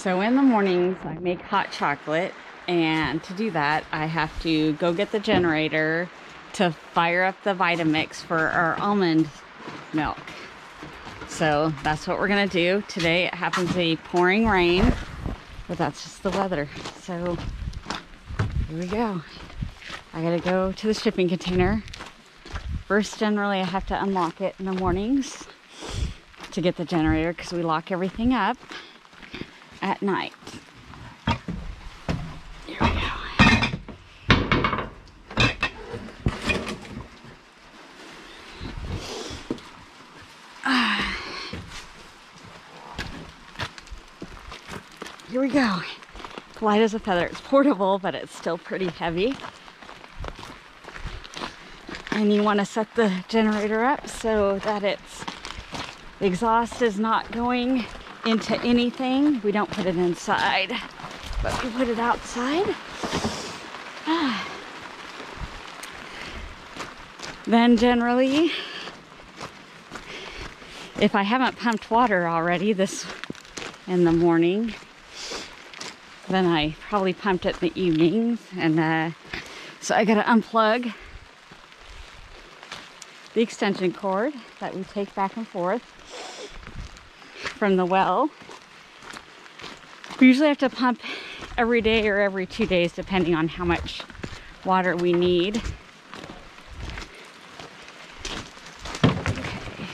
So in the mornings I make hot chocolate, and to do that I have to go get the generator to fire up the Vitamix for our almond milk. So that's what we're gonna do. Today it happens to be pouring rain, but that's just the weather. So here we go. I gotta go to the shipping container. First, generally I have to unlock it in the mornings to get the generator because we lock everything up at night. Here we go. Here we go. It's light as a feather. It's portable, but it's still pretty heavy. And you want to set the generator up so that its exhaust is not going into anything. We don't put it inside, but we put it outside. Then generally, if I haven't pumped water already this in the morning, then I probably pumped it in the evenings. And so I gotta unplug the extension cord that we take back and forth from the well. We usually have to pump every day or every 2 days depending on how much water we need. Okay.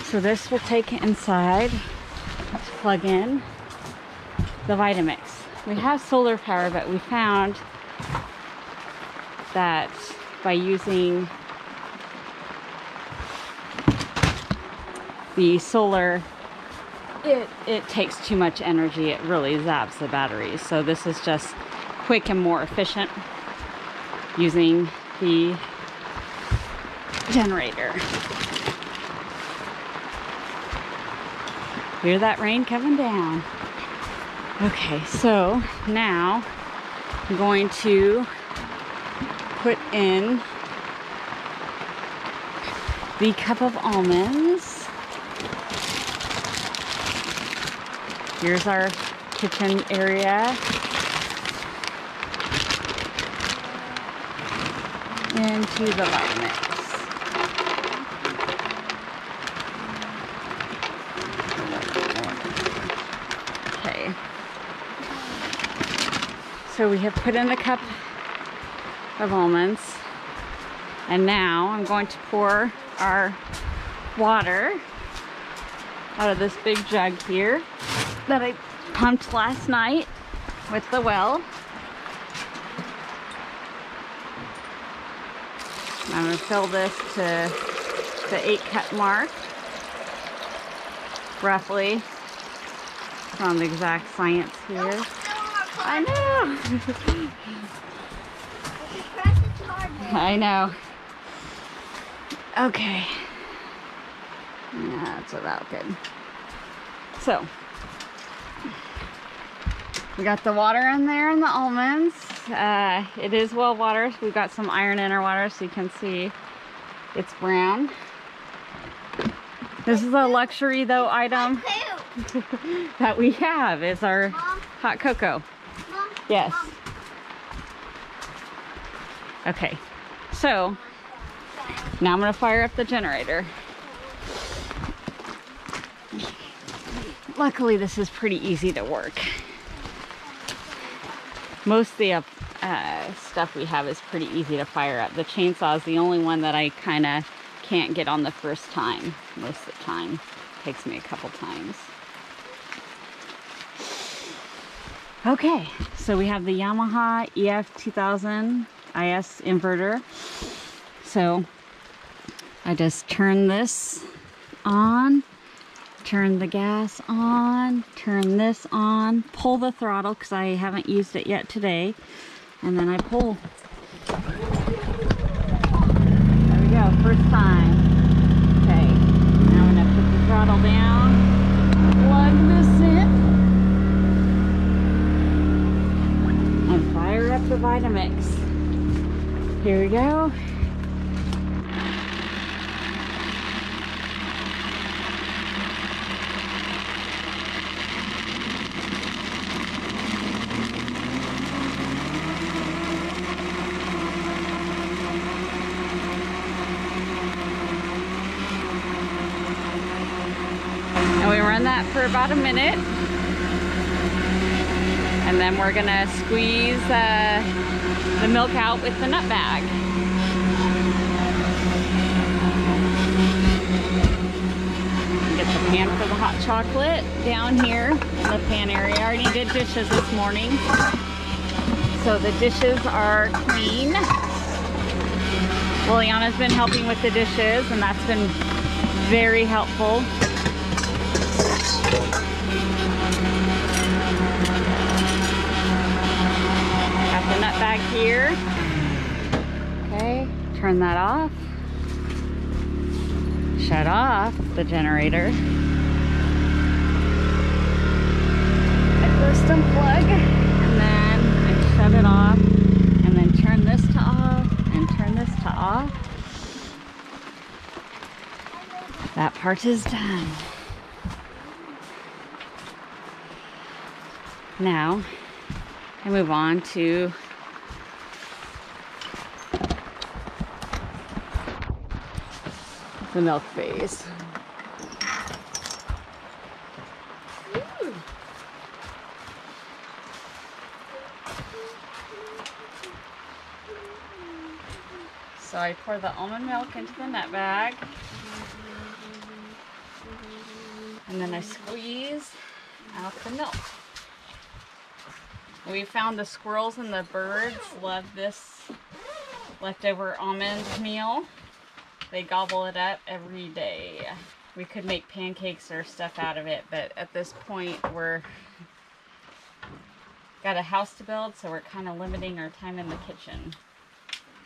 So this will take inside to plug in the Vitamix. We have solar power, but we found that by using the solar, it takes too much energy. It really zaps the batteries. So this is just quick and more efficient using the generator. Hear that rain coming down. Okay, so now I'm going to put in the cup of almonds. Here's our kitchen area. Into the Vitamix. Okay. So we have put in the cup of almonds. And now I'm going to pour our water out of this big jug here that I pumped last night with the well. I'm going to fill this to the 8-cup mark, roughly. On the exact science here. I know. I know. Okay. Yeah, that's about good. So we got the water in there and the almonds. It is well watered. We've got some iron in our water so you can see it's brown. This is a luxury though item that we have is our hot cocoa. Yes. Okay. So now I'm going to fire up the generator. Luckily this is pretty easy to work. Most of the stuff we have is pretty easy to fire up. The chainsaw is the only one that I kind of can't get on the first time. Most of the time. It takes me a couple times. Okay, so we have the Yamaha EF2000 IS inverter. So I just turn this on, turn the gas on, turn this on, pull the throttle because I haven't used it yet today, and then I pull. There we go, first time. Okay, now I'm gonna put the throttle down, plug this in, and fire up the Vitamix. Here we go. that for about a minute. And then we're gonna squeeze the milk out with the nut bag. Get the pan for the hot chocolate down here in the pan area. I already did dishes this morning, so the dishes are clean. Liliana's been helping with the dishes, and that's been very helpful. Got the nut bag here. Okay, turn that off. Shut off the generator. I first unplug, and then I shut it off, and then turn this to off, and turn this to off. That part is done. Now, I move on to the milk phase. Ooh. So I pour the almond milk into the nut bag, and then I squeeze out the milk. We found the squirrels and the birds love this leftover almond meal. They gobble it up every day. We could make pancakes or stuff out of it, but at this point we're got a house to build, so we're kind of limiting our time in the kitchen.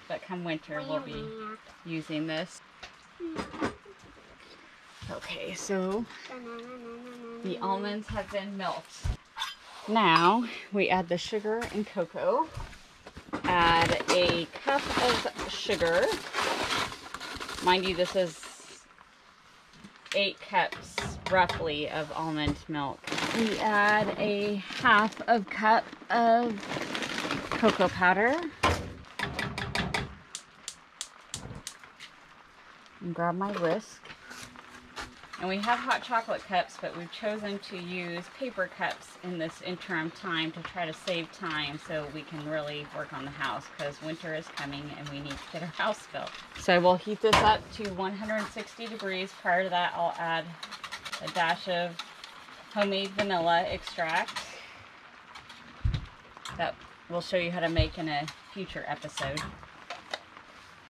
But come winter, we'll be using this. Okay, so the almonds have been milked. Now we add the sugar and cocoa. Add a cup of sugar. Mind you, this is 8 cups roughly of almond milk. We add a half of cup of cocoa powder. And grab my whisk. And we have hot chocolate cups, but we've chosen to use paper cups in this interim time to try to save time so we can really work on the house, because winter is coming and we need to get our house built. So we'll heat this up to 160 degrees. Prior to that, I'll add a dash of homemade vanilla extract that we'll show you how to make in a future episode.